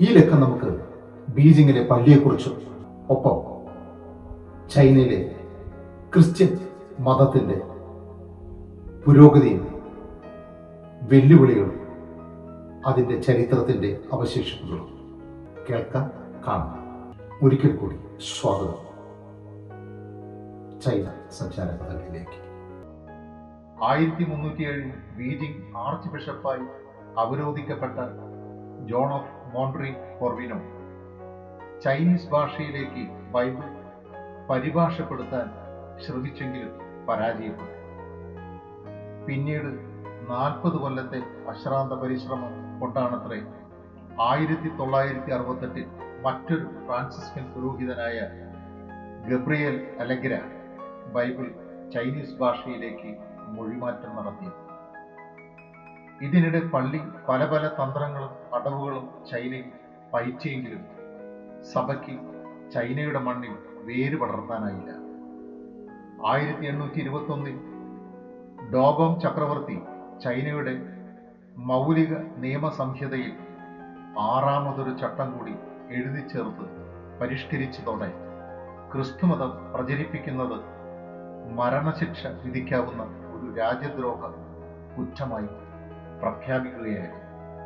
ഈ ലക്കം നമുക്ക് ബീജിങ്ങിലെ പള്ളിയെക്കുറിച്ചും ഒപ്പം ചൈനയിലെ ക്രിസ്ത്യൻ മതത്തിന്റെ പുരോഗതിയും വെല്ലുവിളികളും അതിന്റെ ചരിത്രത്തിന്റെ അവശേഷിപ്പുകളും കേൾക്കാം, കാണാം. ഒരിക്കൽ കൂടി സ്വാഗതം ചൈന സഞ്ചാര കഥകളിലേക്ക്. 1307 ബീജിംഗ് ആർച്ച് ബിഷപ്പായി അവരോധിക്കപ്പെട്ട John of Montecorvino Chinese ഭാഷയിലേക്ക് ബൈബിൾ പരിഭാഷപ്പെടുത്താൻ ശ്രമിച്ചെങ്കിലും പരാജയപ്പെട്ടു. പിന്നീട് 40 കൊല്ലത്തെ അശ്രാന്ത പരിശ്രമം കൊണ്ടാണത്രേ 1968 മറ്റൊരു ഫ്രാൻസിസ്കൻ പുരോഹിതനായ ഗബ്രിയേൽ അലഗ്ര ബൈബിൾ ചൈനീസ് ഭാഷയിലേക്ക് മൊഴിമാറ്റം നടത്തിയത്. ഇതിനിടെ പള്ളി പല പല തന്ത്രങ്ങളും അടവുകളും ചൈനയിൽ പയറ്റിയെങ്കിലും സഭയ്ക്ക് ചൈനയുടെ മണ്ണിൽ വേര് പടർത്താനായില്ല. 1821 ഡോഗോങ് ചക്രവർത്തി ചൈനയുടെ മൗലിക നിയമസംഹിതയിൽ 6ാമതൊരു ചട്ടം കൂടി എഴുതി ചേർത്ത് പരിഷ്കരിച്ചതോടെ ക്രിസ്തുമതം പ്രചരിപ്പിക്കുന്നത് മരണശിക്ഷ വിധിക്കാവുന്ന ഒരു രാജ്യദ്രോഹ കുറ്റമായി പ്രഖ്യാപിക്കുകയായിരുന്നു.